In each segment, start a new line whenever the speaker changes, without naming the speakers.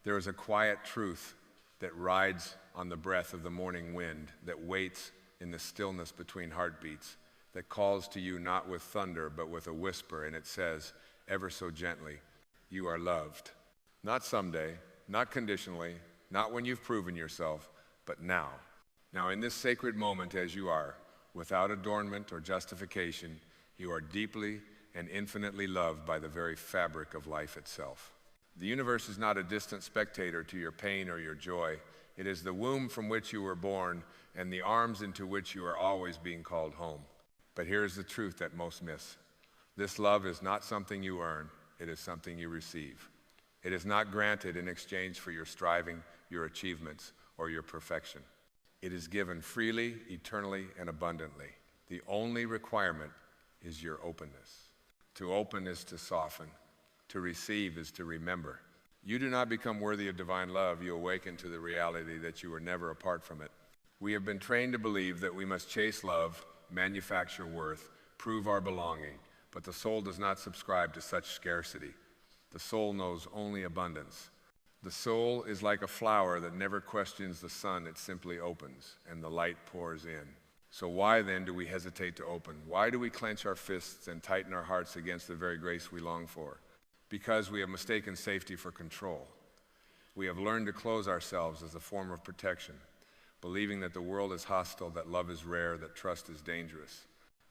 There is a quiet truth that rides on the breath of the morning wind, that waits in the stillness between heartbeats, that calls to you not with thunder, but with a whisper, and it says, ever so gently, you are loved. Not someday, not conditionally, not when you've proven yourself, but now. Now, in this sacred moment as you are, without adornment or justification, you are deeply and infinitely loved by the very fabric of life itself. The universe is not a distant spectator to your pain or your joy. It is the womb from which you were born and the arms into which you are always being called home. But here is the truth that most miss. This love is not something you earn. It is something you receive. It is not granted in exchange for your striving, your achievements, or your perfection. It is given freely, eternally, and abundantly. The only requirement is your openness. To open is to soften. To receive is to remember. You do not become worthy of divine love. You awaken to the reality that you were never apart from it. We have been trained to believe that we must chase love, manufacture worth, prove our belonging, but the soul does not subscribe to such scarcity. The soul knows only abundance. The soul is like a flower that never questions the sun. It simply opens, and the light pours in. So why then do we hesitate to open? Why do we clench our fists and tighten our hearts against the very grace we long for? Because we have mistaken safety for control. We have learned to close ourselves as a form of protection, believing that the world is hostile, that love is rare, that trust is dangerous.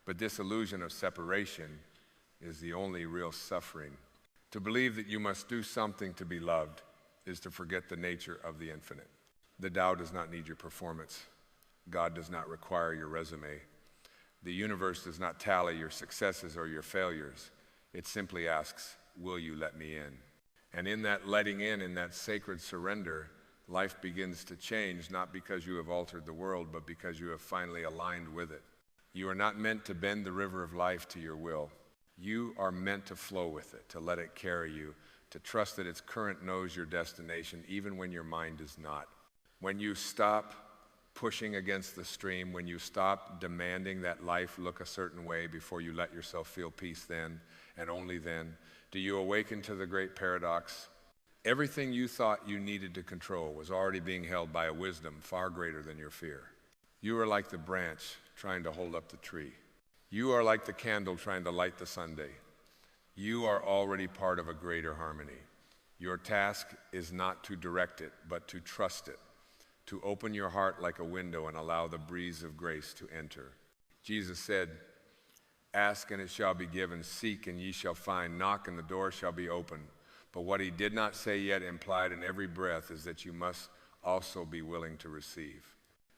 But this illusion of separation is the only real suffering. To believe that you must do something to be loved is to forget the nature of the infinite. The Tao does not need your performance. God does not require your resume. The universe does not tally your successes or your failures. It simply asks, will you let me in? And in that letting in that sacred surrender, life begins to change, not because you have altered the world, but because you have finally aligned with it. You are not meant to bend the river of life to your will. You are meant to flow with it, to let it carry you, to trust that its current knows your destination, even when your mind does not. When you stop pushing against the stream, when you stop demanding that life look a certain way before you let yourself feel peace, then and only then do you awaken to the great paradox. Everything you thought you needed to control was already being held by a wisdom far greater than your fear. You are like the branch trying to hold up the tree. You are like the candle trying to light the sundae. You are already part of a greater harmony. Your task is not to direct it, but to trust it, to open your heart like a window and allow the breeze of grace to enter. Jesus said, ask and it shall be given, seek and ye shall find, knock and the door shall be opened. But what he did not say yet, implied in every breath, is that you must also be willing to receive.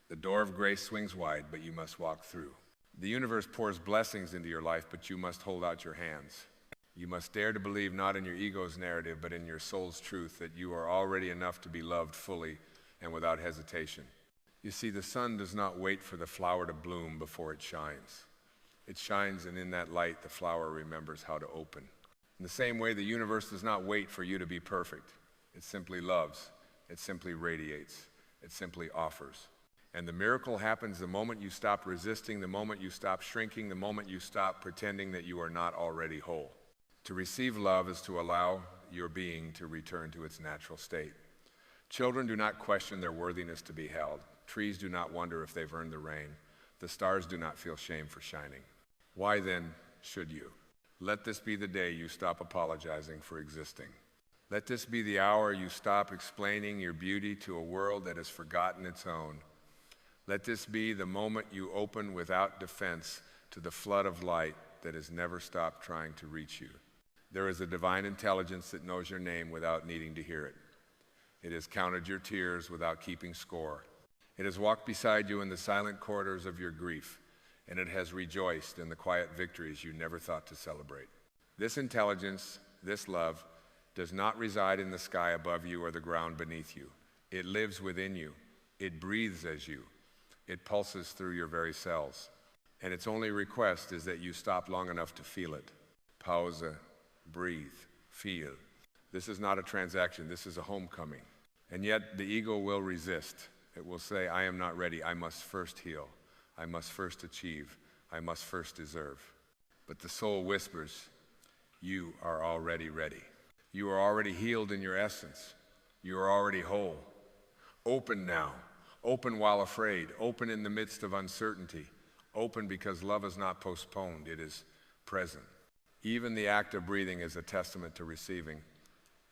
The door of grace swings wide, but you must walk through. The universe pours blessings into your life, but you must hold out your hands. You must dare to believe not in your ego's narrative, but in your soul's truth, that you are already enough to be loved fully and without hesitation. You see, the sun does not wait for the flower to bloom before it shines. It shines, and in that light, the flower remembers how to open. In the same way, the universe does not wait for you to be perfect. It simply loves. It simply radiates. It simply offers. And the miracle happens the moment you stop resisting, the moment you stop shrinking, the moment you stop pretending that you are not already whole. To receive love is to allow your being to return to its natural state. Children do not question their worthiness to be held. Trees do not wonder if they've earned the rain. The stars do not feel shame for shining. Why then should you? Let this be the day you stop apologizing for existing. Let this be the hour you stop explaining your beauty to a world that has forgotten its own. Let this be the moment you open without defense to the flood of light that has never stopped trying to reach you. There is a divine intelligence that knows your name without needing to hear it. It has counted your tears without keeping score. It has walked beside you in the silent corridors of your grief, and it has rejoiced in the quiet victories you never thought to celebrate. This intelligence, this love, does not reside in the sky above you or the ground beneath you. It lives within you. It breathes as you. It pulses through your very cells. And its only request is that you stop long enough to feel it. Pause, breathe, feel. This is not a transaction. This is a homecoming. And yet the ego will resist. It will say, I am not ready. I must first heal. I must first achieve. I must first deserve. But the soul whispers, you are already ready. You are already healed in your essence. You are already whole. Open now. Open while afraid. Open in the midst of uncertainty. Open because love is not postponed, it is present. Even the act of breathing is a testament to receiving.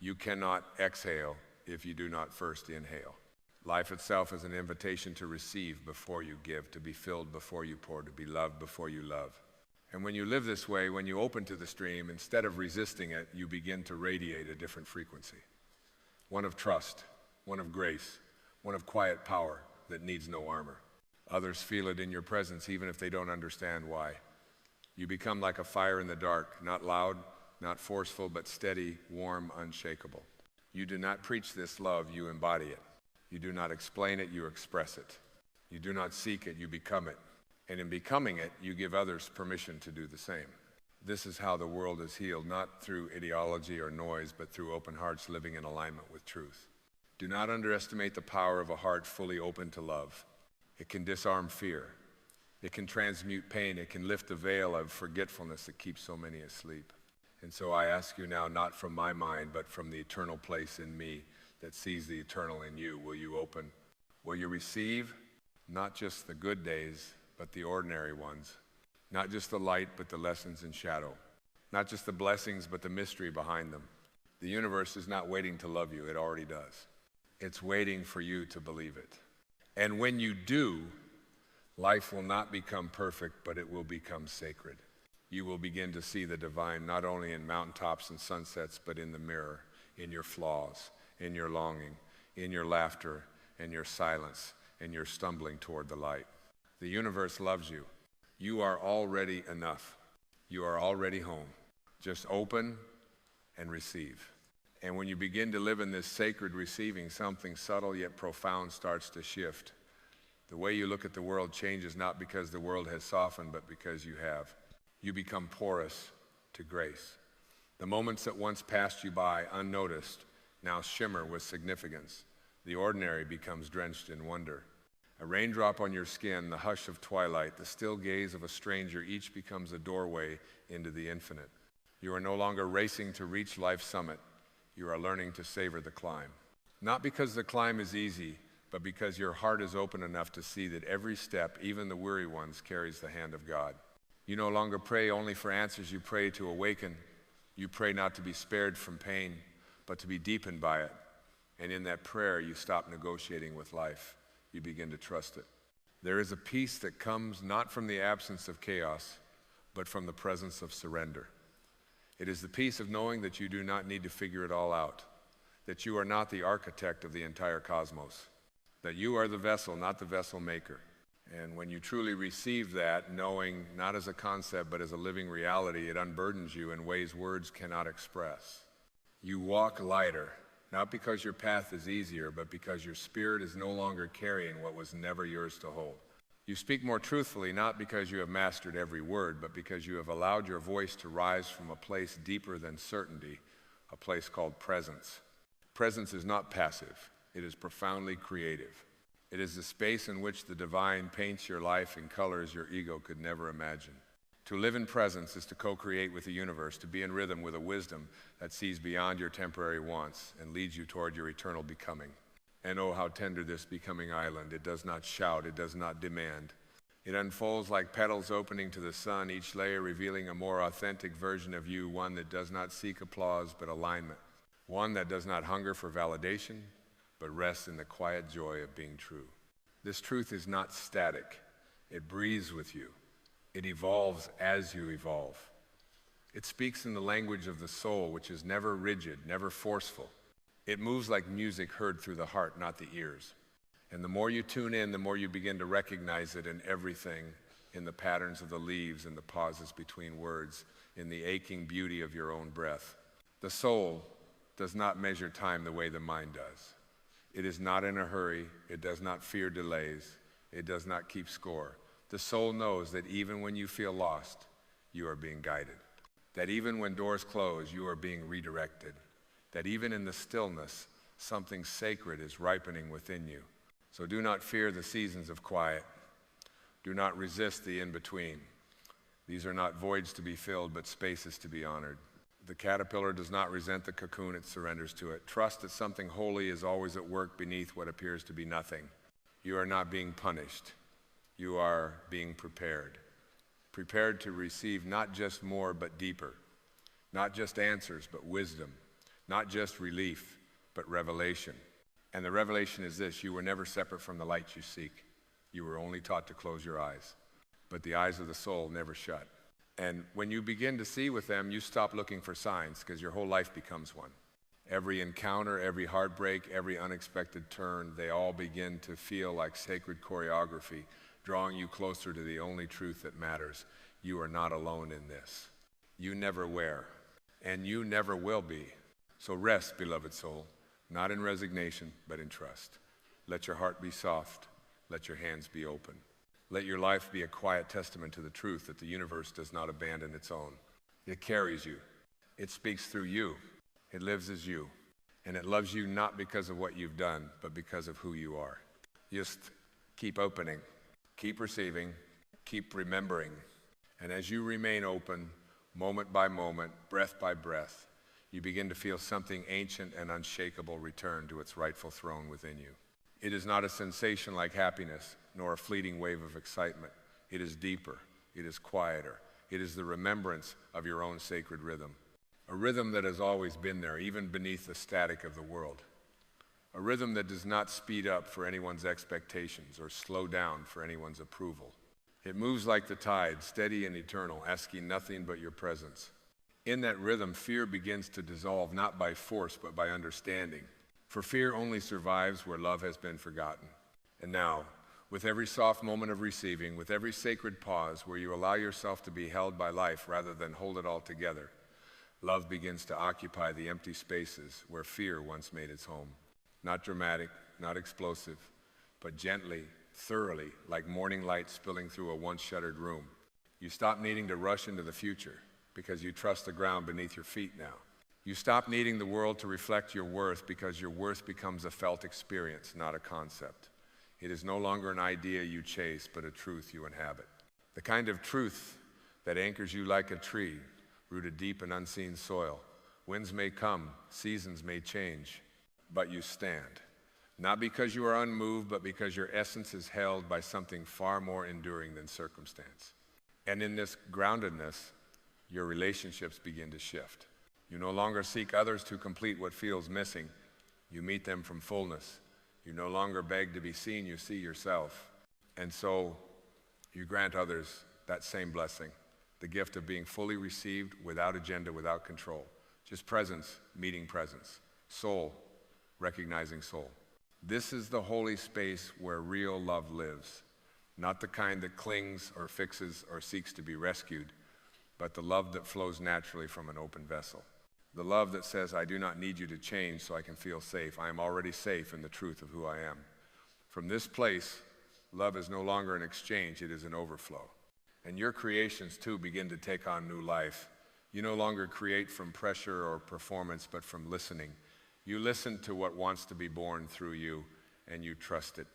You cannot exhale if you do not first inhale. Life itself is an invitation to receive before you give, to be filled before you pour, to be loved before you love. And when you live this way, when you open to the stream, instead of resisting it, you begin to radiate a different frequency. One of trust, one of grace, one of quiet power that needs no armor. Others feel it in your presence even if they don't understand why. You become like a fire in the dark, not loud, not forceful, but steady, warm, unshakable. You do not preach this love, you embody it. You do not explain it, you express it. You do not seek it, you become it. And in becoming it, you give others permission to do the same. This is how the world is healed, not through ideology or noise, but through open hearts living in alignment with truth. Do not underestimate the power of a heart fully open to love. It can disarm fear. It can transmute pain. It can lift the veil of forgetfulness that keeps so many asleep. And so I ask you now, not from my mind, but from the eternal place in me that sees the eternal in you, will you open? Will you receive not just the good days, but the ordinary ones? Not just the light, but the lessons in shadow. Not just the blessings, but the mystery behind them. The universe is not waiting to love you, it already does. It's waiting for you to believe it. And when you do, life will not become perfect, but it will become sacred. You will begin to see the divine not only in mountaintops and sunsets, but in the mirror, in your flaws, in your longing, in your laughter, in your silence, in your stumbling toward the light. The universe loves you. You are already enough. You are already home. Just open and receive. And when you begin to live in this sacred receiving, something subtle yet profound starts to shift. The way you look at the world changes not because the world has softened, but because you have. You become porous to grace. The moments that once passed you by unnoticed now shimmer with significance. The ordinary becomes drenched in wonder. A raindrop on your skin, the hush of twilight, the still gaze of a stranger, each becomes a doorway into the infinite. You are no longer racing to reach life's summit. You are learning to savor the climb. Not because the climb is easy, but because your heart is open enough to see that every step, even the weary ones, carries the hand of God. You no longer pray only for answers, you pray to awaken. You pray not to be spared from pain, but to be deepened by it. And in that prayer, you stop negotiating with life. You begin to trust it. There is a peace that comes not from the absence of chaos, but from the presence of surrender. It is the peace of knowing that you do not need to figure it all out, that you are not the architect of the entire cosmos, that you are the vessel, not the vessel maker. And when you truly receive that, knowing not as a concept, but as a living reality, it unburdens you in ways words cannot express. You walk lighter, not because your path is easier, but because your spirit is no longer carrying what was never yours to hold. You speak more truthfully, not because you have mastered every word, but because you have allowed your voice to rise from a place deeper than certainty, a place called presence. Presence is not passive. It is profoundly creative. It is the space in which the divine paints your life in colors your ego could never imagine. To live in presence is to co-create with the universe, to be in rhythm with a wisdom that sees beyond your temporary wants and leads you toward your eternal becoming. And oh, how tender this becoming island. It does not shout, it does not demand. It unfolds like petals opening to the sun, each layer revealing a more authentic version of you, one that does not seek applause but alignment, one that does not hunger for validation but rests in the quiet joy of being true. This truth is not static. It breathes with you. It evolves as you evolve. It speaks in the language of the soul, which is never rigid, never forceful. It moves like music heard through the heart, not the ears. And the more you tune in, the more you begin to recognize it in everything, in the patterns of the leaves, in the pauses between words, in the aching beauty of your own breath. The soul does not measure time the way the mind does. It is not in a hurry. It does not fear delays. It does not keep score. The soul knows that even when you feel lost, you are being guided. That even when doors close, you are being redirected. That even in the stillness, something sacred is ripening within you. So do not fear the seasons of quiet. Do not resist the in-between. These are not voids to be filled, but spaces to be honored. The caterpillar does not resent the cocoon, it surrenders to it. Trust that something holy is always at work beneath what appears to be nothing. You are not being punished. You are being prepared. Prepared to receive not just more, but deeper. Not just answers, but wisdom. Not just relief, but revelation. And the revelation is this: you were never separate from the light you seek. You were only taught to close your eyes. But the eyes of the soul never shut. And when you begin to see with them, you stop looking for signs, because your whole life becomes one. Every encounter, every heartbreak, every unexpected turn, they all begin to feel like sacred choreography, drawing you closer to the only truth that matters. You are not alone in this. You never were, and you never will be. So rest, beloved soul, not in resignation, but in trust. Let your heart be soft. Let your hands be open. Let your life be a quiet testament to the truth that the universe does not abandon its own. It carries you. It speaks through you. It lives as you. And it loves you not because of what you've done, but because of who you are. Just keep opening, keep receiving, keep remembering. And as you remain open, moment by moment, breath by breath, you begin to feel something ancient and unshakable return to its rightful throne within you. It is not a sensation like happiness, nor a fleeting wave of excitement. It is deeper. It is quieter. It is the remembrance of your own sacred rhythm. A rhythm that has always been there, even beneath the static of the world. A rhythm that does not speed up for anyone's expectations or slow down for anyone's approval. It moves like the tide, steady and eternal, asking nothing but your presence. In that rhythm, fear begins to dissolve, not by force, but by understanding. For fear only survives where love has been forgotten. And now, with every soft moment of receiving, with every sacred pause where you allow yourself to be held by life rather than hold it all together, love begins to occupy the empty spaces where fear once made its home. Not dramatic, not explosive, but gently, thoroughly, like morning light spilling through a once-shuttered room. You stop needing to rush into the future because you trust the ground beneath your feet now. You stop needing the world to reflect your worth because your worth becomes a felt experience, not a concept. It is no longer an idea you chase, but a truth you inhabit. The kind of truth that anchors you like a tree, rooted deep in unseen soil. Winds may come, seasons may change, but you stand. Not because you are unmoved, but because your essence is held by something far more enduring than circumstance. And in this groundedness, your relationships begin to shift. You no longer seek others to complete what feels missing. You meet them from fullness. You no longer beg to be seen, you see yourself. And so you grant others that same blessing, the gift of being fully received without agenda, without control. Just presence, meeting presence. Soul, recognizing soul. This is the holy space where real love lives. Not the kind that clings or fixes or seeks to be rescued, but the love that flows naturally from an open vessel. The love that says, I do not need you to change so I can feel safe. I am already safe in the truth of who I am. From this place, love is no longer an exchange, it is an overflow. And your creations too begin to take on new life. You no longer create from pressure or performance, but from listening. You listen to what wants to be born through you, and you trust it.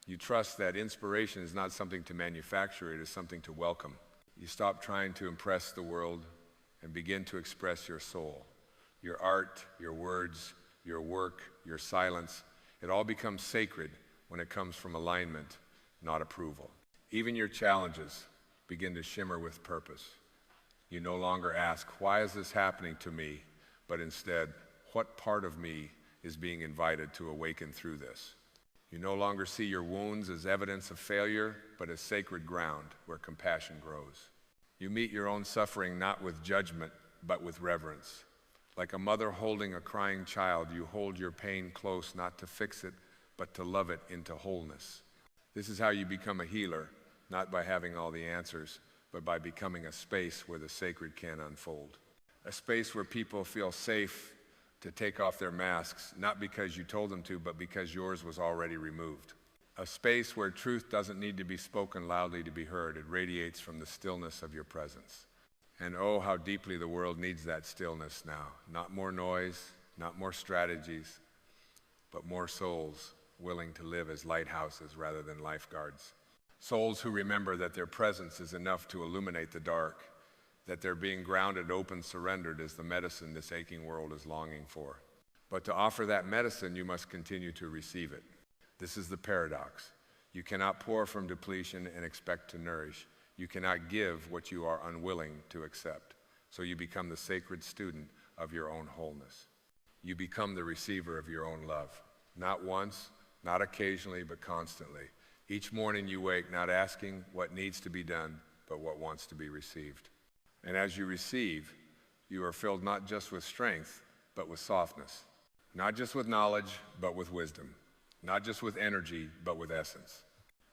You trust that inspiration is not something to manufacture, it is something to welcome. You stop trying to impress the world and begin to express your soul. Your art, your words, your work, your silence, it all becomes sacred when it comes from alignment, not approval. Even your challenges begin to shimmer with purpose. You no longer ask, why is this happening to me? But instead, what part of me is being invited to awaken through this? You no longer see your wounds as evidence of failure, but as sacred ground where compassion grows. You meet your own suffering not with judgment, but with reverence. Like a mother holding a crying child, you hold your pain close, not to fix it, but to love it into wholeness. This is how you become a healer, not by having all the answers, but by becoming a space where the sacred can unfold. A space where people feel safe to take off their masks, not because you told them to, but because yours was already removed. A space where truth doesn't need to be spoken loudly to be heard. It radiates from the stillness of your presence. And oh, how deeply the world needs that stillness now. Not more noise, not more strategies, but more souls willing to live as lighthouses rather than lifeguards. Souls who remember that their presence is enough to illuminate the dark, that their being grounded, open, surrendered is the medicine this aching world is longing for. But to offer that medicine, you must continue to receive it. This is the paradox. You cannot pour from depletion and expect to nourish. You cannot give what you are unwilling to accept. So you become the sacred student of your own wholeness. You become the receiver of your own love. Not once, not occasionally, but constantly. Each morning you wake not asking what needs to be done, but what wants to be received. And as you receive, you are filled not just with strength, but with softness. Not just with knowledge, but with wisdom. Not just with energy, but with essence.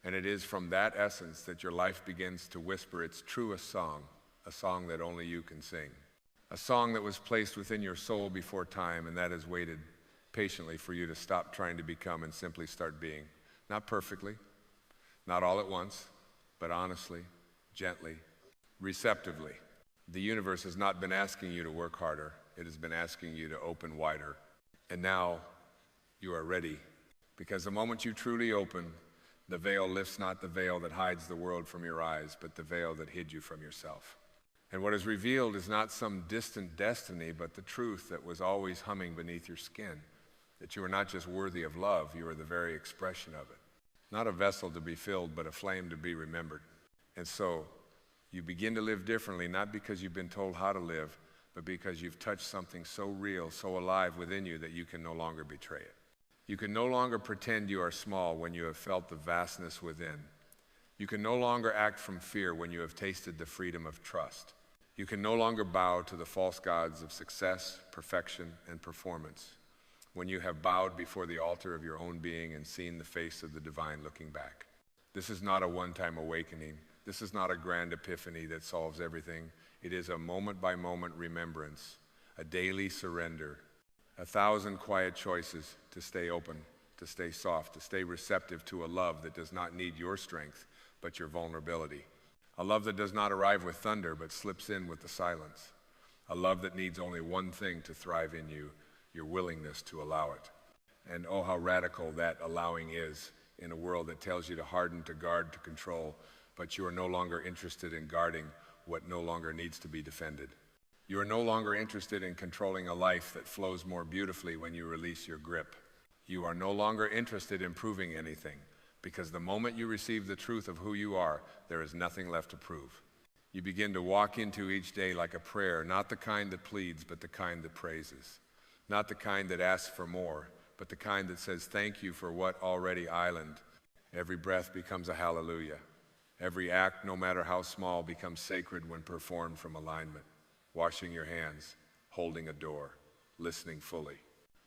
And it is from that essence that your life begins to whisper its truest song, a song that only you can sing. A song that was placed within your soul before time, and that has waited patiently for you to stop trying to become and simply start being. Not perfectly, not all at once, but honestly, gently, receptively. The universe has not been asking you to work harder. It has been asking you to open wider. And now you are ready, because the moment you truly open, the veil lifts not the veil that hides the world from your eyes, but the veil that hid you from yourself. And what is revealed is not some distant destiny, but the truth that was always humming beneath your skin, that you are not just worthy of love, you are the very expression of it. Not a vessel to be filled, but a flame to be remembered. And so you begin to live differently, not because you've been told how to live, but because you've touched something so real, so alive within you that you can no longer betray it. You can no longer pretend you are small when you have felt the vastness within. You can no longer act from fear when you have tasted the freedom of trust. You can no longer bow to the false gods of success, perfection, and performance when you have bowed before the altar of your own being and seen the face of the divine looking back. This is not a one-time awakening. This is not a grand epiphany that solves everything. It is a moment-by-moment remembrance, a daily surrender, 1,000 quiet choices to stay open, to stay soft, to stay receptive to a love that does not need your strength, but your vulnerability. A love that does not arrive with thunder, but slips in with the silence. A love that needs only one thing to thrive in you, your willingness to allow it. And oh, how radical that allowing is in a world that tells you to harden, to guard, to control, but you are no longer interested in guarding what no longer needs to be defended. You are no longer interested in controlling a life that flows more beautifully when you release your grip. You are no longer interested in proving anything, because the moment you receive the truth of who you are, there is nothing left to prove. You begin to walk into each day like a prayer, not the kind that pleads, but the kind that praises. Not the kind that asks for more, but the kind that says thank you for what already island. Every breath becomes a hallelujah. Every act, no matter how small, becomes sacred when performed from alignment. Washing your hands, holding a door, listening fully.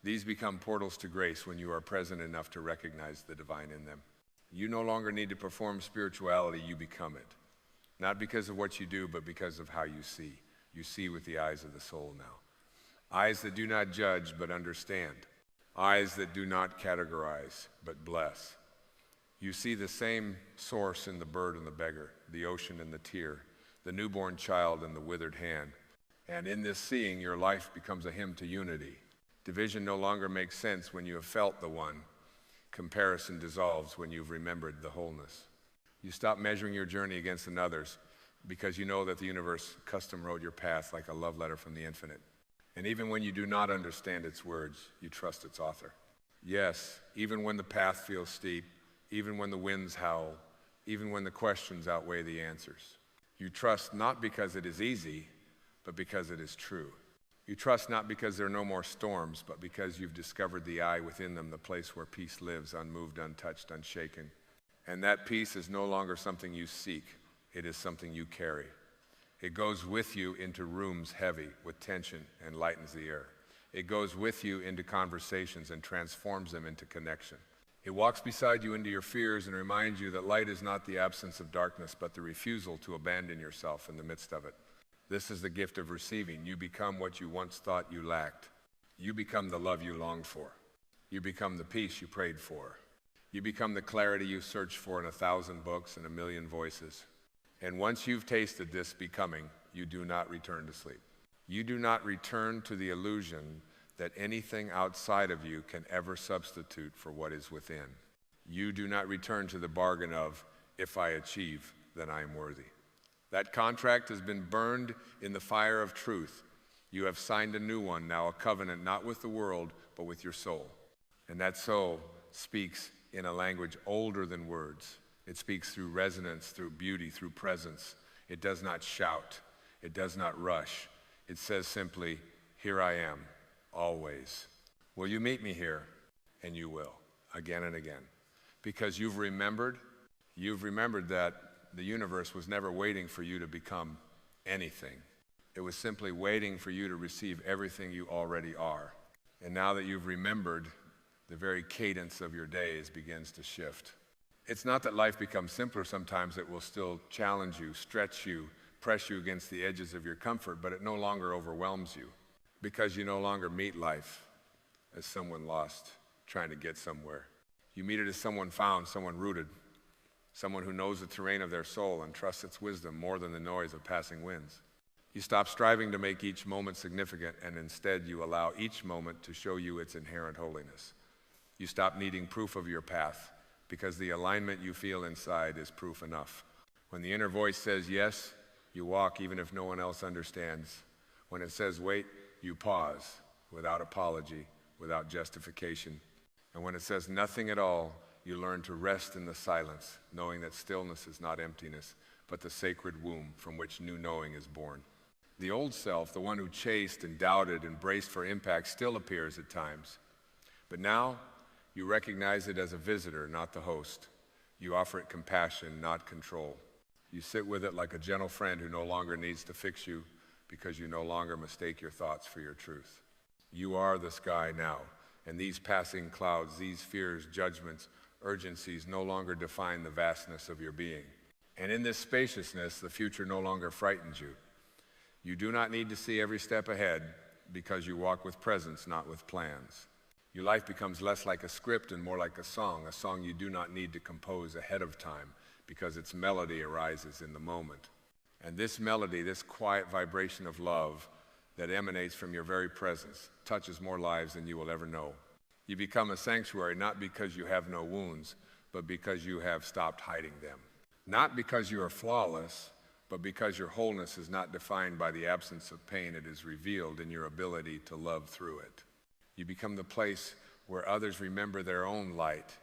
These become portals to grace when you are present enough to recognize the divine in them. You no longer need to perform spirituality, you become it. Not because of what you do, but because of how you see. You see with the eyes of the soul now. Eyes that do not judge, but understand. Eyes that do not categorize, but bless. You see the same source in the bird and the beggar, the ocean and the tear, the newborn child and the withered hand. And in this seeing, your life becomes a hymn to unity. Division no longer makes sense when you have felt the one. Comparison dissolves when you've remembered the wholeness. You stop measuring your journey against another's because you know that the universe custom wrote your path like a love letter from the infinite. And even when you do not understand its words, you trust its author. Yes, even when the path feels steep, even when the winds howl, even when the questions outweigh the answers. You trust not because it is easy, but because it is true. You trust not because there are no more storms, but because you've discovered the I within them, the place where peace lives, unmoved, untouched, unshaken. And that peace is no longer something you seek, it is something you carry. It goes with you into rooms heavy with tension and lightens the air. It goes with you into conversations and transforms them into connection. It walks beside you into your fears and reminds you that light is not the absence of darkness, but the refusal to abandon yourself in the midst of it. This is the gift of receiving. You become what you once thought you lacked. You become the love you longed for. You become the peace you prayed for. You become the clarity you searched for in 1,000 books and 1,000,000 voices. And once you've tasted this becoming, you do not return to sleep. You do not return to the illusion that anything outside of you can ever substitute for what is within. You do not return to the bargain of, if I achieve, then I am worthy. That contract has been burned in the fire of truth. You have signed a new one, now a covenant, not with the world, but with your soul. And that soul speaks in a language older than words. It speaks through resonance, through beauty, through presence. It does not shout. It does not rush. It says simply, here I am, always. Will you meet me here? And you will, again and again. Because you've remembered that the universe was never waiting for you to become anything. It was simply waiting for you to receive everything you already are. And now that you've remembered, the very cadence of your days begins to shift. It's not that life becomes simpler sometimes. It will still challenge you, stretch you, press you against the edges of your comfort, but it no longer overwhelms you because you no longer meet life as someone lost trying to get somewhere. You meet it as someone found, someone rooted, someone who knows the terrain of their soul and trusts its wisdom more than the noise of passing winds. You stop striving to make each moment significant, and instead you allow each moment to show you its inherent holiness. You stop needing proof of your path because the alignment you feel inside is proof enough. When the inner voice says yes, you walk even if no one else understands. When it says wait, you pause without apology, without justification. And when it says nothing at all, you learn to rest in the silence, knowing that stillness is not emptiness, but the sacred womb from which new knowing is born. The old self, the one who chased and doubted and braced for impact, still appears at times. But now, you recognize it as a visitor, not the host. You offer it compassion, not control. You sit with it like a gentle friend who no longer needs to fix you because you no longer mistake your thoughts for your truth. You are the sky now, and these passing clouds, these fears, judgments, urgencies no longer define the vastness of your being. And in this spaciousness, the future no longer frightens you. You do not need to see every step ahead because you walk with presence, not with plans. Your life becomes less like a script and more like a song you do not need to compose ahead of time because its melody arises in the moment. And this melody, this quiet vibration of love that emanates from your very presence, touches more lives than you will ever know. You become a sanctuary not because you have no wounds, but because you have stopped hiding them. Not because you are flawless, but because your wholeness is not defined by the absence of pain. It is revealed in your ability to love through it. You become the place where others remember their own light,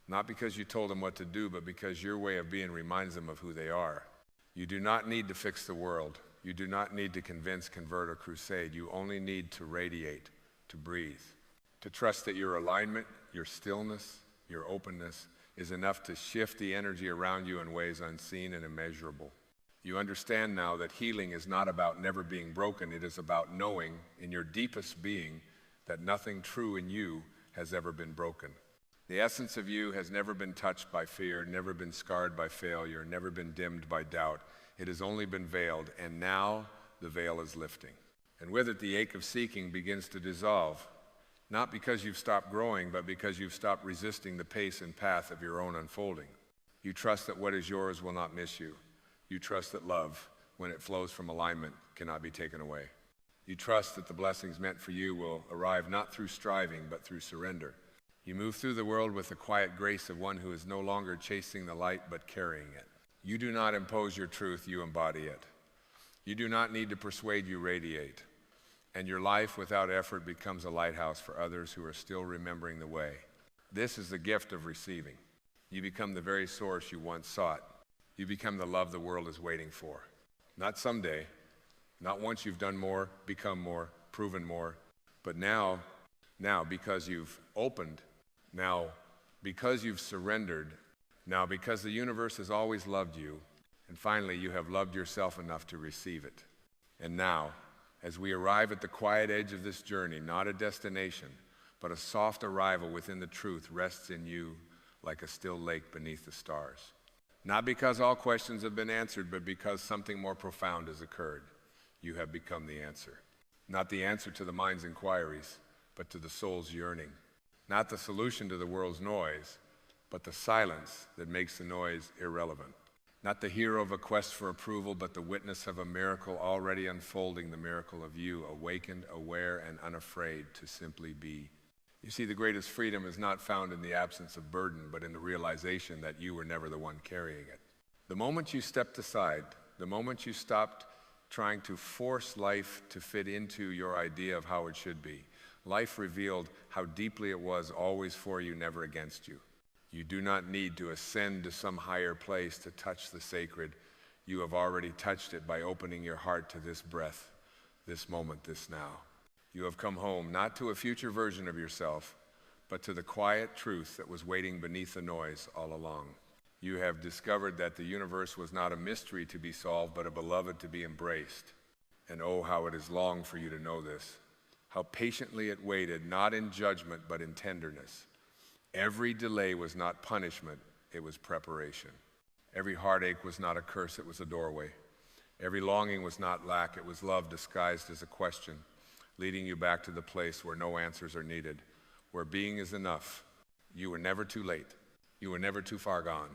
not because you told them what to do, but because your way of being reminds them of who they are. You do not need to fix the world. You do not need to convince, convert, or crusade. You only need to radiate, to breathe, to trust that your alignment, your stillness, your openness is enough to shift the energy around you in ways unseen and immeasurable. You understand now that healing is not about never being broken. It is about knowing in your deepest being that nothing true in you has ever been broken. The essence of you has never been touched by fear, never been scarred by failure, never been dimmed by doubt. It has only been veiled, and now the veil is lifting. And with it, the ache of seeking begins to dissolve, not because you've stopped growing, but because you've stopped resisting the pace and path of your own unfolding. You trust that what is yours will not miss you. You trust that love, when it flows from alignment, cannot be taken away. You trust that the blessings meant for you will arrive not through striving, but through surrender. You move through the world with the quiet grace of one who is no longer chasing the light, but carrying it. You do not impose your truth, you embody it. You do not need to persuade, you radiate. And your life without effort becomes a lighthouse for others who are still remembering the way. This is the gift of receiving. You become the very source you once sought. You become the love the world is waiting for. Not someday, not once you've done more, become more, proven more, but now because you've opened, now because you've surrendered, now because the universe has always loved you, and finally you have loved yourself enough to receive it. And now, as we arrive at the quiet edge of this journey, not a destination, but a soft arrival within the truth rests in you like a still lake beneath the stars. Not because all questions have been answered, but because something more profound has occurred. You have become the answer. Not the answer to the mind's inquiries, but to the soul's yearning. Not the solution to the world's noise, but the silence that makes the noise irrelevant. Not the hero of a quest for approval, but the witness of a miracle already unfolding, the miracle of you, awakened, aware, and unafraid to simply be. You see, the greatest freedom is not found in the absence of burden, but in the realization that you were never the one carrying it. The moment you stepped aside, the moment you stopped trying to force life to fit into your idea of how it should be, life revealed how deeply it was always for you, never against you. You do not need to ascend to some higher place to touch the sacred. You have already touched it by opening your heart to this breath, this moment, this now. You have come home, not to a future version of yourself, but to the quiet truth that was waiting beneath the noise all along. You have discovered that the universe was not a mystery to be solved, but a beloved to be embraced. And oh, how it has longed for you to know this. How patiently it waited, not in judgment, but in tenderness. Every delay was not punishment, it was preparation. Every heartache was not a curse, it was a doorway. Every longing was not lack, it was love disguised as a question, leading you back to the place where no answers are needed, where being is enough. You were never too late. You were never too far gone.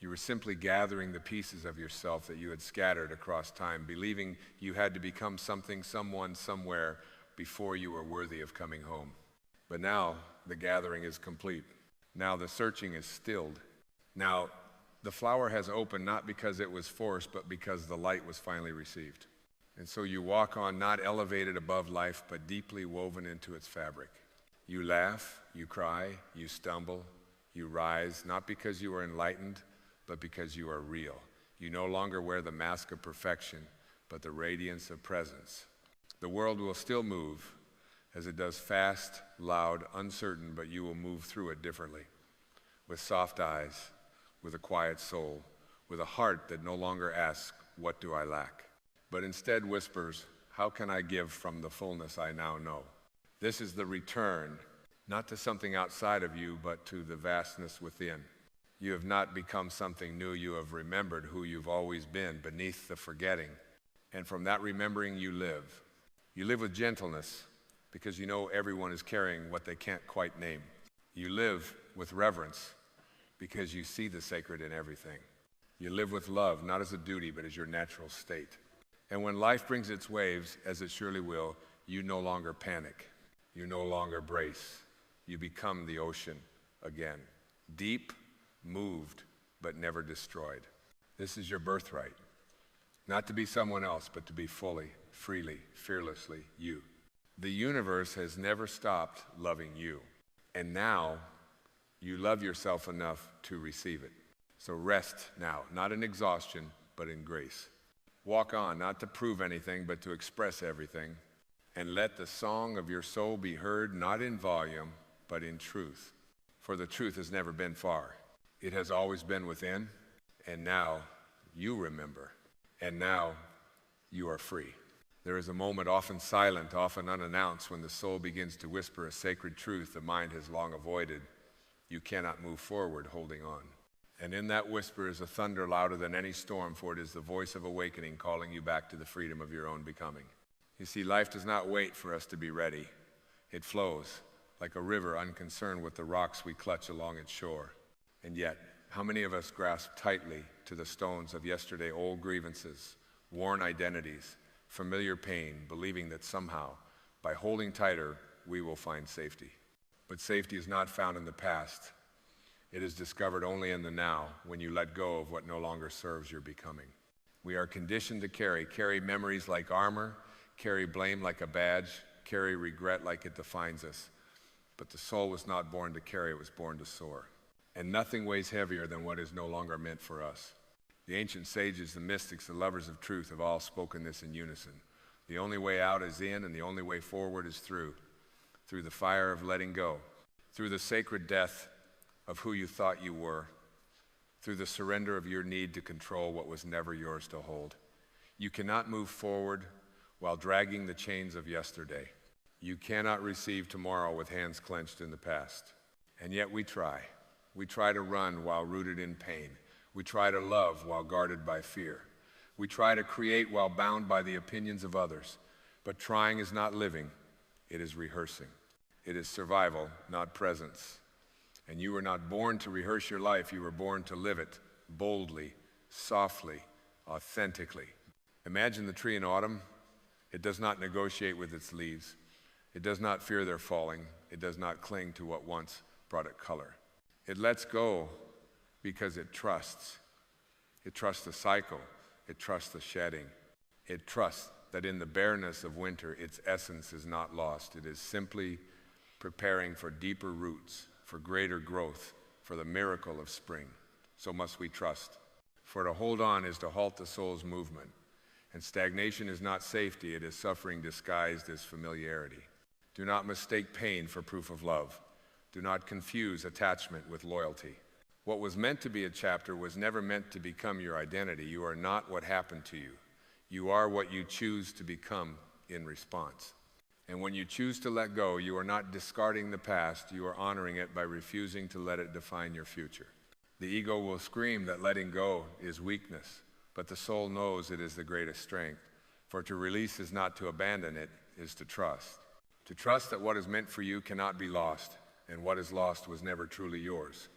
You were simply gathering the pieces of yourself that you had scattered across time, believing you had to become something, someone, somewhere before you were worthy of coming home. But now the gathering is complete. Now the searching is stilled. Now the flower has opened not because it was forced, but because the light was finally received. And so you walk on, not elevated above life, but deeply woven into its fabric. You laugh, you cry, you stumble, you rise, not because you are enlightened, but because you are real. You no longer wear the mask of perfection, but the radiance of presence. The world will still move, as it does fast, loud, uncertain, but you will move through it differently, with soft eyes, with a quiet soul, with a heart that no longer asks, what do I lack? But instead whispers, how can I give from the fullness I now know? This is the return, not to something outside of you, but to the vastness within. You have not become something new, you have remembered who you've always been beneath the forgetting. And from that remembering you live. You live with gentleness, because you know everyone is carrying what they can't quite name. You live with reverence because you see the sacred in everything. You live with love, not as a duty, but as your natural state. And when life brings its waves, as it surely will, you no longer panic. You no longer brace. You become the ocean again. Deep, moved, but never destroyed. This is your birthright. Not to be someone else, but to be fully, freely, fearlessly you. The universe has never stopped loving you. And now, you love yourself enough to receive it. So rest now, not in exhaustion, but in grace. Walk on, not to prove anything, but to express everything. And let the song of your soul be heard, not in volume, but in truth. For the truth has never been far. It has always been within, and now you remember. And now you are free. There is a moment, often silent, often unannounced, when the soul begins to whisper a sacred truth the mind has long avoided. You cannot move forward holding on. And in that whisper is a thunder louder than any storm, for it is the voice of awakening calling you back to the freedom of your own becoming. You see, life does not wait for us to be ready. It flows like a river, unconcerned with the rocks we clutch along its shore. And yet, how many of us grasp tightly to the stones of yesterday, old grievances, worn identities, familiar pain, believing that somehow, by holding tighter, we will find safety. But safety is not found in the past. It is discovered only in the now, when you let go of what no longer serves your becoming. We are conditioned to carry memories like armor, carry blame like a badge, carry regret like it defines us. But the soul was not born to carry, it was born to soar. And nothing weighs heavier than what is no longer meant for us. The ancient sages, the mystics, the lovers of truth have all spoken this in unison. The only way out is in, and the only way forward is through the fire of letting go, through the sacred death of who you thought you were, through the surrender of your need to control what was never yours to hold. You cannot move forward while dragging the chains of yesterday. You cannot receive tomorrow with hands clenched in the past. And yet we try. We try to run while rooted in pain. We try to love while guarded by fear. We try to create while bound by the opinions of others. But trying is not living, it is rehearsing. It is survival, not presence. And you were not born to rehearse your life, you were born to live it boldly, softly, authentically. Imagine the tree in autumn. It does not negotiate with its leaves. It does not fear their falling. It does not cling to what once brought it color. It lets go because it trusts. It trusts the cycle. It trusts the shedding. It trusts that in the bareness of winter, its essence is not lost. It is simply preparing for deeper roots, for greater growth, for the miracle of spring. So must we trust. For to hold on is to halt the soul's movement. And stagnation is not safety, it is suffering disguised as familiarity. Do not mistake pain for proof of love. Do not confuse attachment with loyalty. What was meant to be a chapter was never meant to become your identity. You are not what happened to you. You are what you choose to become in response. And when you choose to let go, you are not discarding the past, you are honoring it by refusing to let it define your future. The ego will scream that letting go is weakness, but the soul knows it is the greatest strength. For to release is not to abandon, it is to trust. To trust that what is meant for you cannot be lost, and what is lost was never truly yours.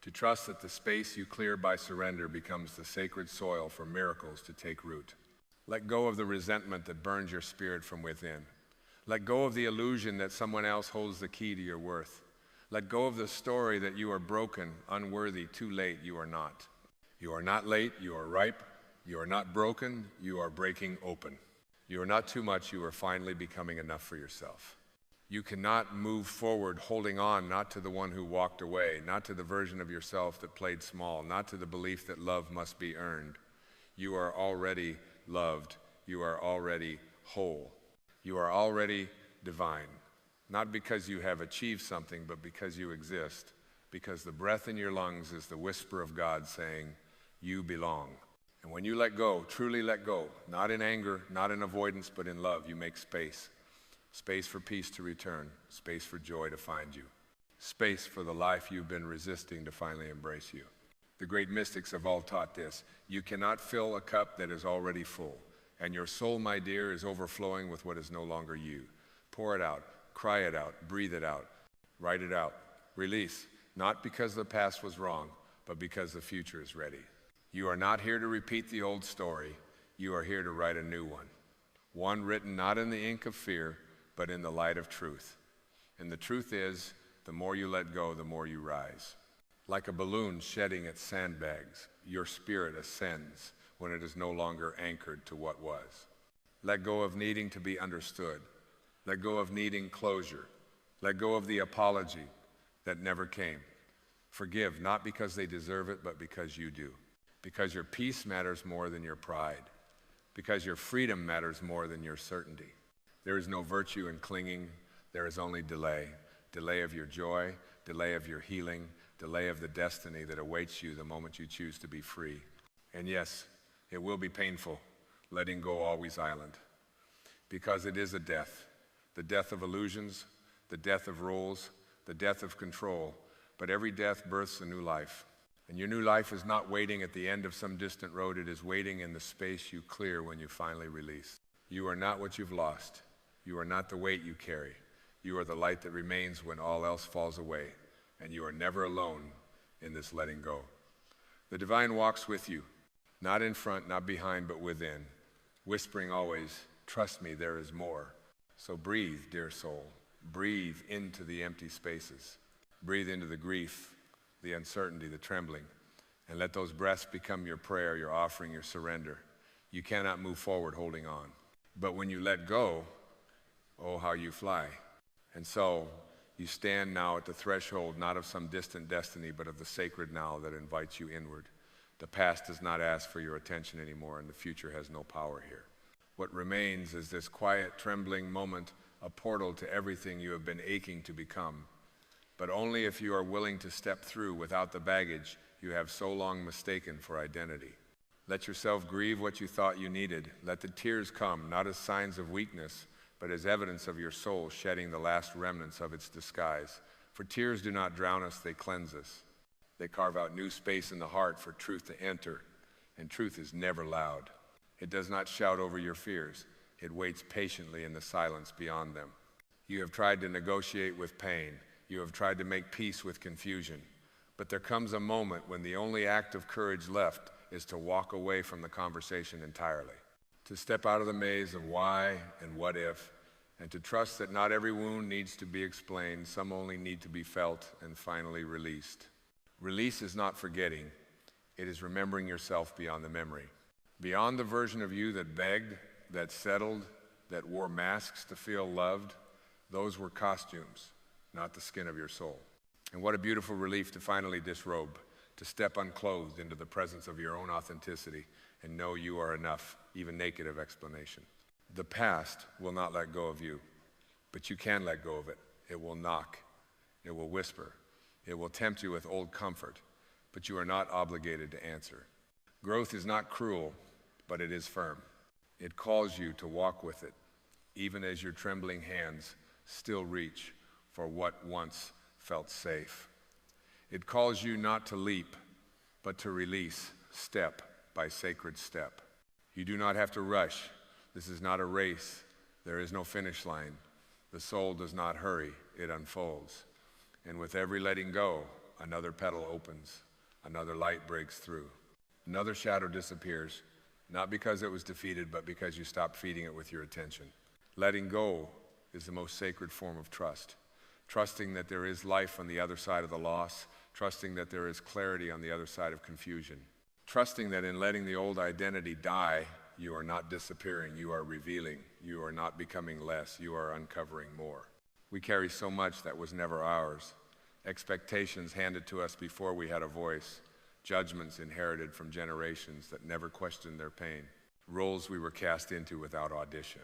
To trust that the space you clear by surrender becomes the sacred soil for miracles to take root. Let go of the resentment that burns your spirit from within. Let go of the illusion that someone else holds the key to your worth. Let go of the story that you are broken, unworthy, too late. You are not. You are not late, you are ripe. You are not broken, you are breaking open. You are not too much, you are finally becoming enough for yourself. You cannot move forward holding on not to the one who walked away, not to the version of yourself that played small, not to the belief that love must be earned. You are already loved. You are already whole. You are already divine. Not because you have achieved something, but because you exist. Because the breath in your lungs is the whisper of God saying, you belong. And when you let go, truly let go, not in anger, not in avoidance, but in love, you make space. Space for peace to return, space for joy to find you, space for the life you've been resisting to finally embrace you. The great mystics have all taught this. You cannot fill a cup that is already full, and your soul, my dear, is overflowing with what is no longer you. Pour it out, cry it out, breathe it out, write it out, release, not because the past was wrong, but because the future is ready. You are not here to repeat the old story. You are here to write a new one written not in the ink of fear, but in the light of truth. And the truth is, the more you let go, the more you rise. Like a balloon shedding its sandbags, your spirit ascends when it is no longer anchored to what was. Let go of needing to be understood. Let go of needing closure. Let go of the apology that never came. Forgive, not because they deserve it, but because you do. Because your peace matters more than your pride. Because your freedom matters more than your certainty. There is no virtue in clinging. There is only delay. Delay of your joy, delay of your healing, delay of the destiny that awaits you the moment you choose to be free. And yes, it will be painful, letting go always island. Because it is a death. The death of illusions, the death of roles, the death of control. But every death births a new life. And your new life is not waiting at the end of some distant road. It is waiting in the space you clear when you finally release. You are not what you've lost. You are not the weight you carry. You are the light that remains when all else falls away. And you are never alone in this letting go. The divine walks with you, not in front, not behind, but within, whispering always, trust me, there is more. So breathe, dear soul. Breathe into the empty spaces. Breathe into the grief, the uncertainty, the trembling, and let those breaths become your prayer, your offering, your surrender. You cannot move forward holding on. But when you let go, oh, how you fly. And so you stand now at the threshold, not of some distant destiny, but of the sacred now that invites you inward. The past does not ask for your attention anymore, and the future has no power here. What remains is this quiet, trembling moment, a portal to everything you have been aching to become. But only if you are willing to step through without the baggage you have so long mistaken for identity. Let yourself grieve what you thought you needed. Let the tears come, not as signs of weakness, but as evidence of your soul shedding the last remnants of its disguise. For tears do not drown us, they cleanse us. They carve out new space in the heart for truth to enter, and truth is never loud. It does not shout over your fears. It waits patiently in the silence beyond them. You have tried to negotiate with pain. You have tried to make peace with confusion. But there comes a moment when the only act of courage left is to walk away from the conversation entirely, to step out of the maze of why and what if, and to trust that not every wound needs to be explained. Some only need to be felt and finally released. Release is not forgetting. It is remembering yourself beyond the memory. Beyond the version of you that begged, that settled, that wore masks to feel loved, those were costumes, not the skin of your soul. And what a beautiful relief to finally disrobe, to step unclothed into the presence of your own authenticity and know you are enough, even naked of explanation. The past will not let go of you, but you can let go of it. It will knock, it will whisper, it will tempt you with old comfort, but you are not obligated to answer. Growth is not cruel, but it is firm. It calls you to walk with it, even as your trembling hands still reach for what once felt safe. It calls you not to leap, but to release step by sacred step. You do not have to rush. This is not a race. There is no finish line. The soul does not hurry, it unfolds. And with every letting go, another petal opens, another light breaks through. Another shadow disappears, not because it was defeated, but because you stopped feeding it with your attention. Letting go is the most sacred form of trust. Trusting that there is life on the other side of the loss, trusting that there is clarity on the other side of confusion. Trusting that in letting the old identity die, you are not disappearing, you are revealing. You are not becoming less, you are uncovering more. We carry so much that was never ours. Expectations handed to us before we had a voice. Judgments inherited from generations that never questioned their pain. Roles we were cast into without audition.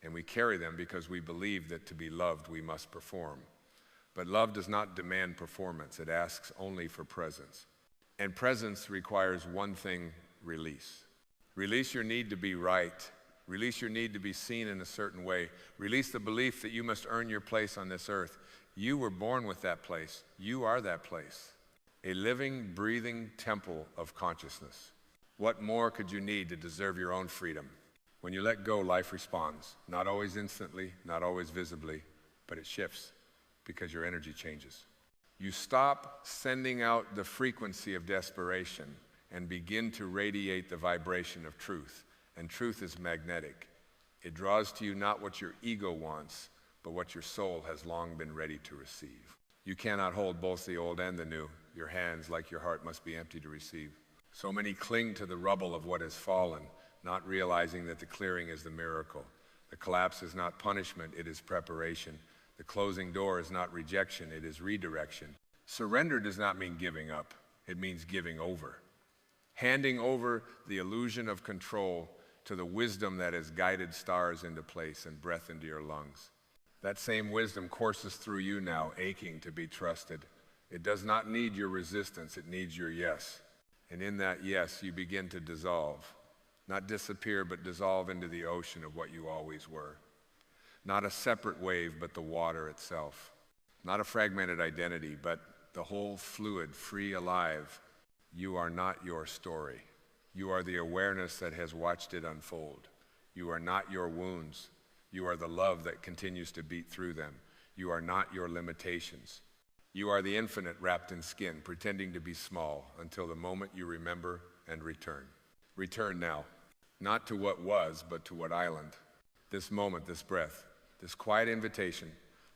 And we carry them because we believe that to be loved we must perform. But love does not demand performance, it asks only for presence. And presence requires one thing: release. Release your need to be right. Release your need to be seen in a certain way. Release the belief that you must earn your place on this earth. You were born with that place. You are that place. A living, breathing temple of consciousness. What more could you need to deserve your own freedom? When you let go, life responds. Not always instantly, not always visibly, but it shifts because your energy changes. You stop sending out the frequency of desperation and begin to radiate the vibration of truth. And truth is magnetic. It draws to you not what your ego wants, but what your soul has long been ready to receive. You cannot hold both the old and the new. Your hands, like your heart, must be empty to receive. So many cling to the rubble of what has fallen, not realizing that the clearing is the miracle. The collapse is not punishment, it is preparation. The closing door is not rejection, it is redirection. Surrender does not mean giving up, it means giving over. Handing over the illusion of control to the wisdom that has guided stars into place and breath into your lungs. That same wisdom courses through you now, aching to be trusted. It does not need your resistance, it needs your yes. And in that yes, you begin to dissolve. Not disappear, but dissolve into the ocean of what you always were. Not a separate wave, but the water itself. Not a fragmented identity, but the whole fluid, free, alive. You are not your story. You are the awareness that has watched it unfold. You are not your wounds. You are the love that continues to beat through them. You are not your limitations. You are the infinite wrapped in skin, pretending to be small until the moment you remember and return. Return now, not to what was, but to what island. This moment, this breath, this quiet invitation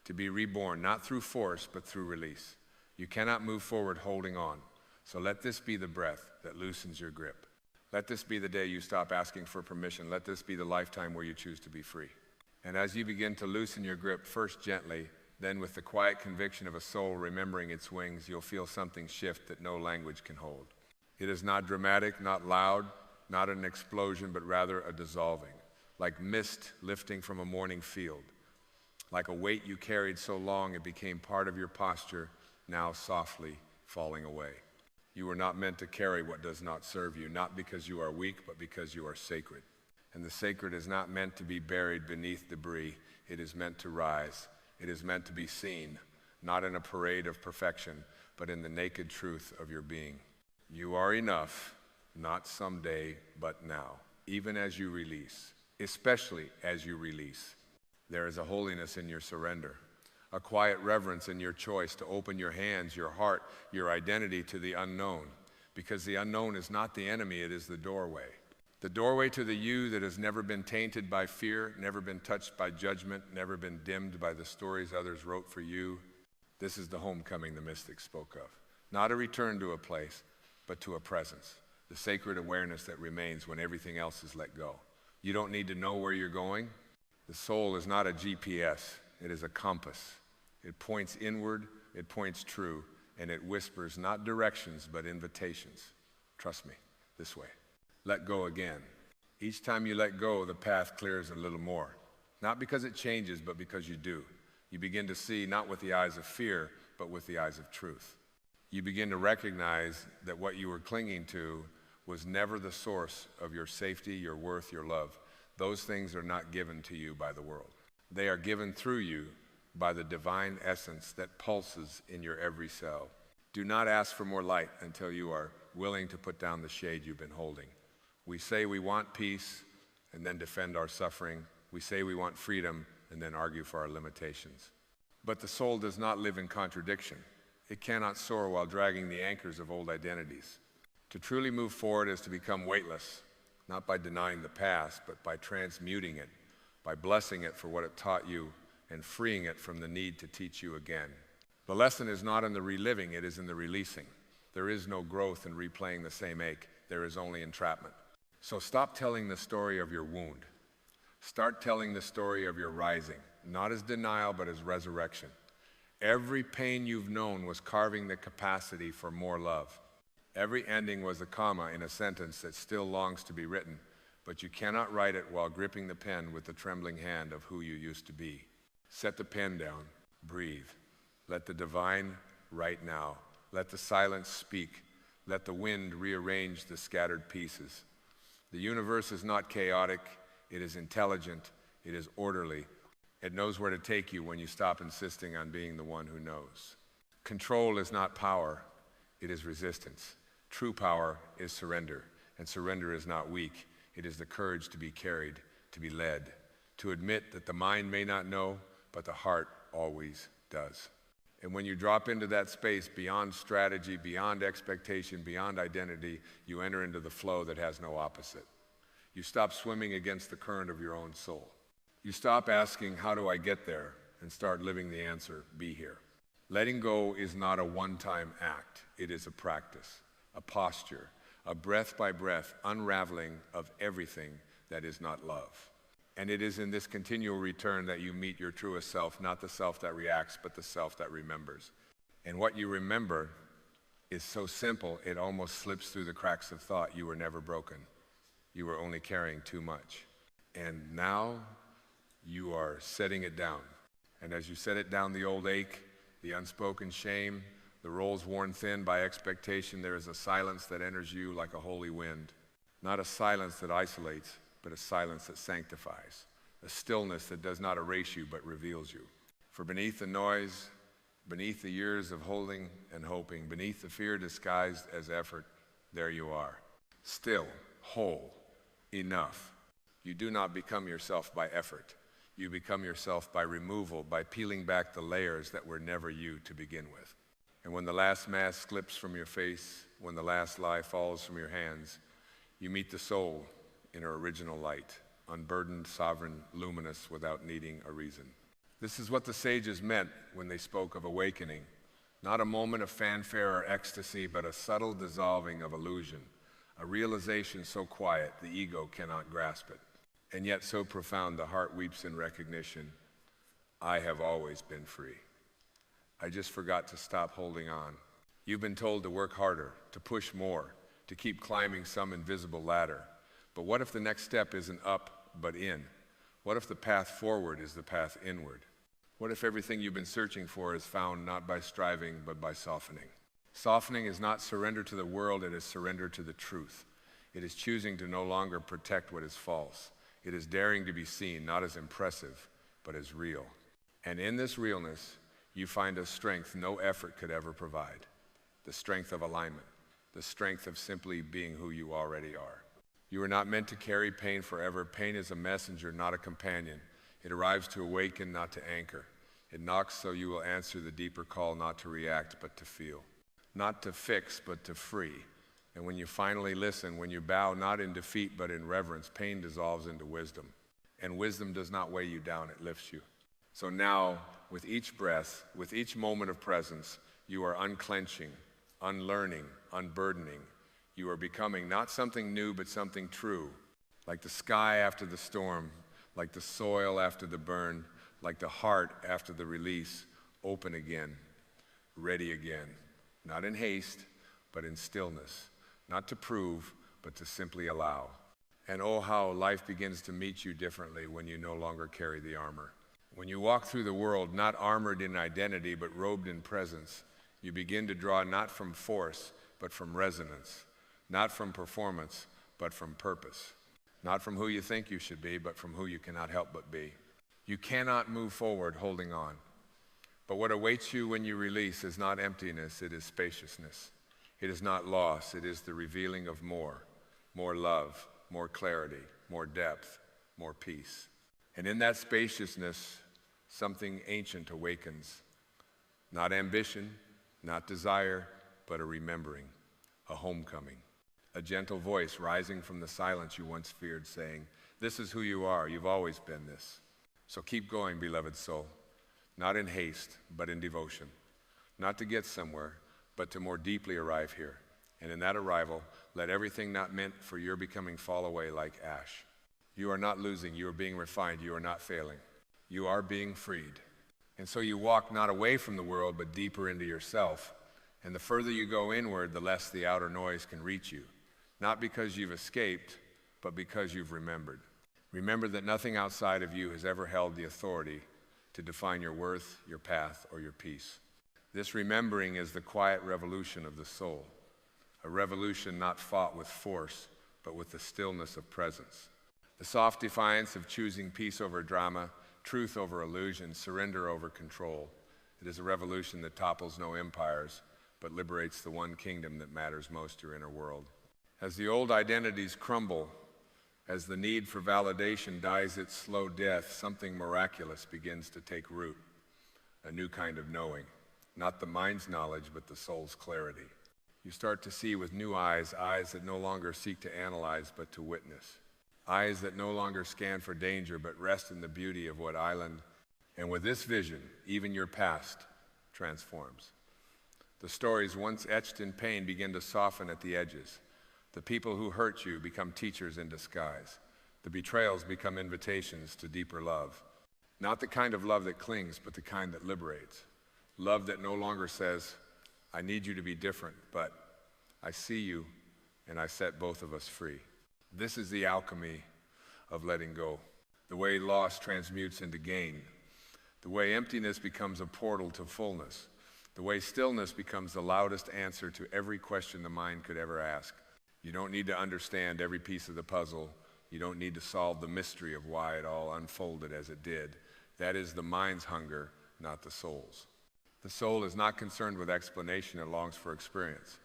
to be reborn, not through force, but through release. You cannot move forward holding on. So let this be the breath that loosens your grip. Let this be the day you stop asking for permission. Let this be the lifetime where you choose to be free. And as you begin to loosen your grip, first gently, then with the quiet conviction of a soul remembering its wings, you'll feel something shift that no language can hold. It is not dramatic, not loud, not an explosion, but rather a dissolving, like mist lifting from a morning field. Like a weight you carried so long it became part of your posture, now softly falling away. You were not meant to carry what does not serve you, not because you are weak, but because you are sacred. And the sacred is not meant to be buried beneath debris. It is meant to rise. It is meant to be seen, not in a parade of perfection, but in the naked truth of your being. You are enough, not someday, but now. Even as you release, especially as you release, there is a holiness in your surrender. A quiet reverence in your choice to open your hands, your heart, your identity to the unknown. Because the unknown is not the enemy, it is the doorway. The doorway to the you that has never been tainted by fear, never been touched by judgment, never been dimmed by the stories others wrote for you. This is the homecoming the mystics spoke of. Not a return to a place, but to a presence. the sacred awareness that remains when everything else is let go. You don't need to know where you're going. The soul is not a GPS, it is a compass. It points inward, it points true, and it whispers not directions, but invitations. Trust me, this way. Let go again. Each time you let go, the path clears a little more. Not because it changes, but because you do. You begin to see not with the eyes of fear, but with the eyes of truth. You begin to recognize that what you were clinging to was never the source of your safety, your worth, your love. Those things are not given to you by the world. They are given through you by the divine essence that pulses in your every cell. Do not ask for more light until you are willing to put down the shade you've been holding. We say we want peace and then defend our suffering. We say we want freedom and then argue for our limitations. But the soul does not live in contradiction. It cannot soar while dragging the anchors of old identities. To truly move forward is to become weightless, not by denying the past, but by transmuting it, by blessing it for what it taught you and freeing it from the need to teach you again. The lesson is not in the reliving, it is in the releasing. There is no growth in replaying the same ache. There is only entrapment. So stop telling the story of your wound. Start telling the story of your rising, not as denial, but as resurrection. Every pain you've known was carving the capacity for more love. Every ending was a comma in a sentence that still longs to be written, but you cannot write it while gripping the pen with the trembling hand of who you used to be. Set the pen down, breathe. Let the divine write now. Let the silence speak. Let the wind rearrange the scattered pieces. The universe is not chaotic, it is intelligent, it is orderly. It knows where to take you when you stop insisting on being the one who knows. Control is not power, it is resistance. True power is surrender, and surrender is not weak. It is the courage to be carried, to be led, to admit that the mind may not know, but the heart always does. And when you drop into that space beyond strategy, beyond expectation, beyond identity, you enter into the flow that has no opposite. You stop swimming against the current of your own soul. You stop asking, how do I get there? And start living the answer, be here. Letting go is not a one-time act. It is a practice, a posture, a breath by breath unraveling of everything that is not love. And it is in this continual return that you meet your truest self, not the self that reacts, but the self that remembers. And what you remember is so simple, it almost slips through the cracks of thought. You were never broken. You were only carrying too much. And now you are setting it down. And as you set it down, the old ache, the unspoken shame, the roles worn thin by expectation, there is a silence that enters you like a holy wind. Not a silence that isolates, but a silence that sanctifies, a stillness that does not erase you but reveals you. For beneath the noise, beneath the years of holding and hoping, beneath the fear disguised as effort, there you are. Still, whole, enough. You do not become yourself by effort. You become yourself by removal, by peeling back the layers that were never you to begin with. And when the last mask slips from your face, when the last lie falls from your hands, you meet the soul in her original light, unburdened, sovereign, luminous, without needing a reason. This is what the sages meant when they spoke of awakening. Not a moment of fanfare or ecstasy, but a subtle dissolving of illusion, a realization so quiet the ego cannot grasp it, and yet so profound the heart weeps in recognition. I have always been free. I just forgot to stop holding on. You've been told to work harder, to push more, to keep climbing some invisible ladder. But what if the next step isn't up, but in? What if the path forward is the path inward? What if everything you've been searching for is found not by striving, but by softening? Softening is not surrender to the world, it is surrender to the truth. It is choosing to no longer protect what is false. It is daring to be seen, not as impressive, but as real. And in this realness, you find a strength no effort could ever provide. The strength of alignment, the strength of simply being who you already are. You are not meant to carry pain forever. Pain is a messenger, not a companion. It arrives to awaken, not to anchor. It knocks so you will answer the deeper call, not to react, but to feel. Not to fix, but to free. And when you finally listen, when you bow not in defeat, but in reverence, pain dissolves into wisdom. And wisdom does not weigh you down, it lifts you. So now, with each breath, with each moment of presence, you are unclenching, unlearning, unburdening. You are becoming not something new, but something true, like the sky after the storm, like the soil after the burn, like the heart after the release, open again, ready again, not in haste, but in stillness, not to prove, but to simply allow. And oh, how life begins to meet you differently when you no longer carry the armor. When you walk through the world, not armored in identity, but robed in presence, you begin to draw not from force, but from resonance, not from performance, but from purpose, not from who you think you should be, but from who you cannot help but be. You cannot move forward holding on. But what awaits you when you release is not emptiness, it is spaciousness. It is not loss, it is the revealing of more love, more clarity, more depth, more peace. And in that spaciousness, something ancient awakens. Not ambition, not desire, but a remembering, a homecoming. A gentle voice rising from the silence you once feared, saying, "This is who you are, you've always been this. So keep going, beloved soul, not in haste, but in devotion. Not to get somewhere, but to more deeply arrive here. And in that arrival, let everything not meant for your becoming fall away like ash. You are not losing, you are being refined, you are not failing. You are being freed. And so you walk not away from the world, but deeper into yourself. And the further you go inward, the less the outer noise can reach you. Not because you've escaped, but because you've remembered. Remember that nothing outside of you has ever held the authority to define your worth, your path, or your peace. This remembering is the quiet revolution of the soul, a revolution not fought with force, but with the stillness of presence. The soft defiance of choosing peace over drama, truth over illusion, surrender over control. It is a revolution that topples no empires, but liberates the one kingdom that matters most, your inner world. As the old identities crumble, as the need for validation dies its slow death, something miraculous begins to take root, a new kind of knowing, not the mind's knowledge, but the soul's clarity. You start to see with new eyes, eyes that no longer seek to analyze, but to witness, eyes that no longer scan for danger, but rest in the beauty of what island. And with this vision, even your past transforms. The stories once etched in pain begin to soften at the edges. The people who hurt you become teachers in disguise. The betrayals become invitations to deeper love. Not the kind of love that clings, but the kind that liberates. Love that no longer says, "I need you to be different," but "I see you and I set both of us free." This is the alchemy of letting go. The way loss transmutes into gain. The way emptiness becomes a portal to fullness. The way stillness becomes the loudest answer to every question the mind could ever ask. You don't need to understand every piece of the puzzle. You don't need to solve the mystery of why it all unfolded as it did. That is the mind's hunger, not the soul's. The soul is not concerned with explanation, it longs for experience.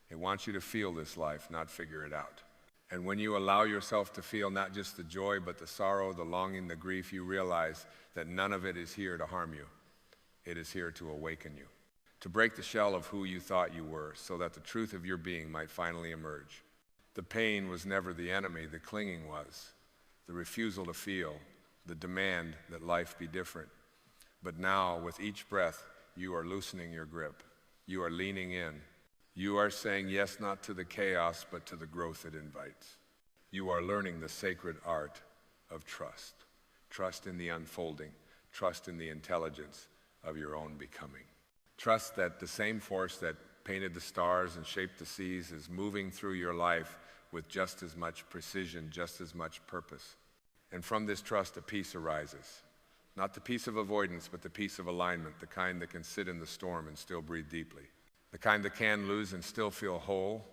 It wants you to feel this life, not figure it out. And when you allow yourself to feel not just the joy, but the sorrow, the longing, the grief, you realize that none of it is here to harm you. It is here to awaken you, to break the shell of who you thought you were, so that the truth of your being might finally emerge. The pain was never the enemy, the clinging was. The refusal to feel, the demand that life be different. But now, with each breath, you are loosening your grip. You are leaning in. You are saying yes not to the chaos, but to the growth it invites. You are learning the sacred art of trust. Trust in the unfolding. Trust in the intelligence of your own becoming. Trust that the same force that painted the stars and shaped the seas is moving through your life with just as much precision, just as much purpose. And from this trust, a peace arises. Not the peace of avoidance, but the peace of alignment, the kind that can sit in the storm and still breathe deeply. The kind that can lose and still feel whole.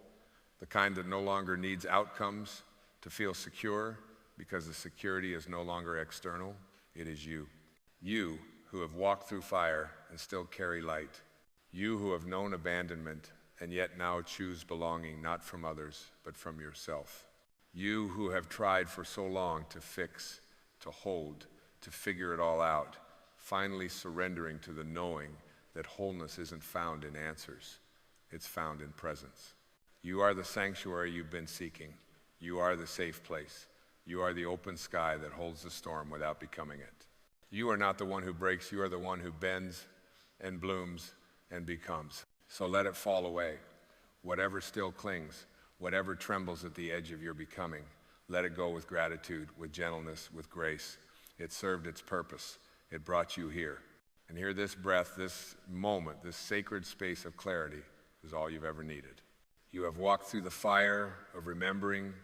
The kind that no longer needs outcomes to feel secure, because the security is no longer external, it is you. You who have walked through fire and still carry light. You who have known abandonment and yet now choose belonging not from others, but from yourself. You who have tried for so long to fix, to hold, to figure it all out, finally surrendering to the knowing that wholeness isn't found in answers, it's found in presence. You are the sanctuary you've been seeking. You are the safe place. You are the open sky that holds the storm without becoming it. You are not the one who breaks, you are the one who bends and blooms and becomes. So let it fall away. Whatever still clings, Whatever trembles at the edge of your becoming, let it go with gratitude, with gentleness, with grace. It served its purpose. It brought you here. And here, this breath, this moment, this sacred space of clarity is all you've ever needed. You have walked through the fire of remembering.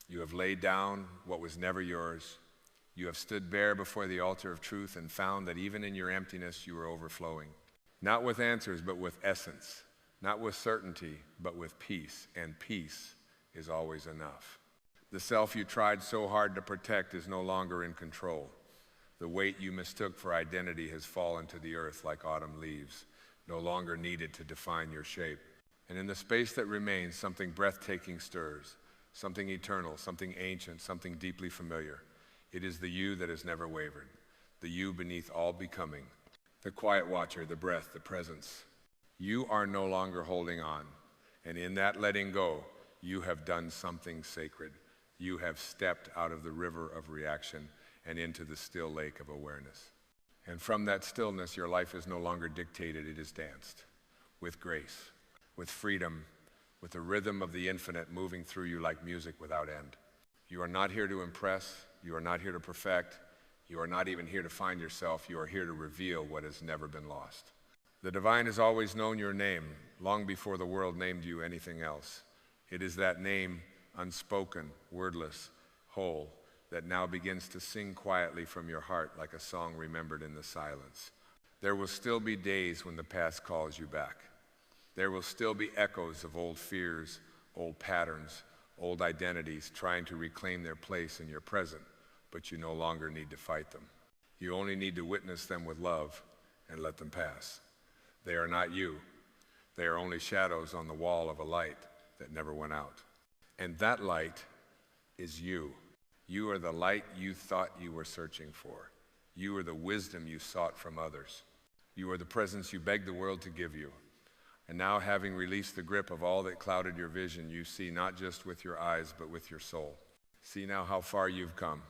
You have laid down what was never yours. You have stood bare before the altar of truth and found that even in your emptiness, you were overflowing. Not with answers, but with essence. Not with certainty, but with peace. And peace is always enough. The self you tried so hard to protect is no longer in control. The weight you mistook for identity has fallen to the earth like autumn leaves, no longer needed to define your shape. And in the space that remains, something breathtaking stirs, something eternal, something ancient, something deeply familiar. It is the you that has never wavered, the you beneath all becoming, the quiet watcher, the breath, the presence. You are no longer holding on, and in that letting go, you have done something sacred. You have stepped out of the river of reaction and into the still lake of awareness. And from that stillness, your life is no longer dictated, it is danced with grace, with freedom, with the rhythm of the infinite moving through you like music without end. You are not here to impress, you are not here to perfect, you are not even here to find yourself, you are here to reveal what has never been lost. The divine has always known your name, long before the world named you anything else. It is that name, unspoken, wordless, whole, that now begins to sing quietly from your heart like a song remembered in the silence. There will still be days when the past calls you back. There will still be echoes of old fears, old patterns, old identities trying to reclaim their place in your present, but you no longer need to fight them. You only need to witness them with love and let them pass. They are not you. They are only shadows on the wall of a light that never went out. And that light is you. You are the light you thought you were searching for. You are the wisdom you sought from others. You are the presence you begged the world to give you. And now, having released the grip of all that clouded your vision, you see not just with your eyes, but with your soul. See now how far you've come,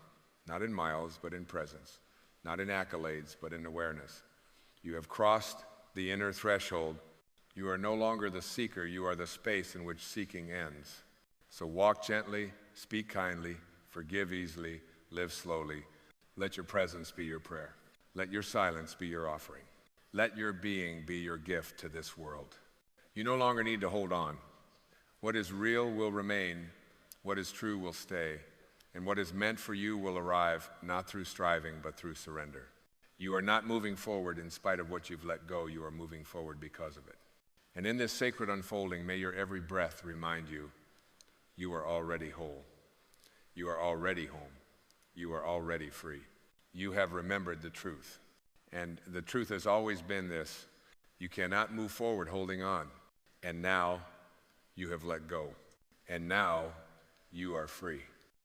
not in miles, but in presence, not in accolades, but in awareness. You have crossed the inner threshold. You are no longer the seeker, you are the space in which seeking ends. So walk gently, speak kindly, forgive easily, live slowly. Let your presence be your prayer. Let your silence be your offering. Let your being be your gift to this world. You no longer need to hold on. What is real will remain, what is true will stay, and what is meant for you will arrive, not through striving, but through surrender. You are not moving forward in spite of what you've let go, you are moving forward because of it. And in this sacred unfolding, may your every breath remind you, you are already whole. You are already home. You are already free. You have remembered the truth. And the truth has always been this: you cannot move forward holding on. And now you have let go. And now you are free.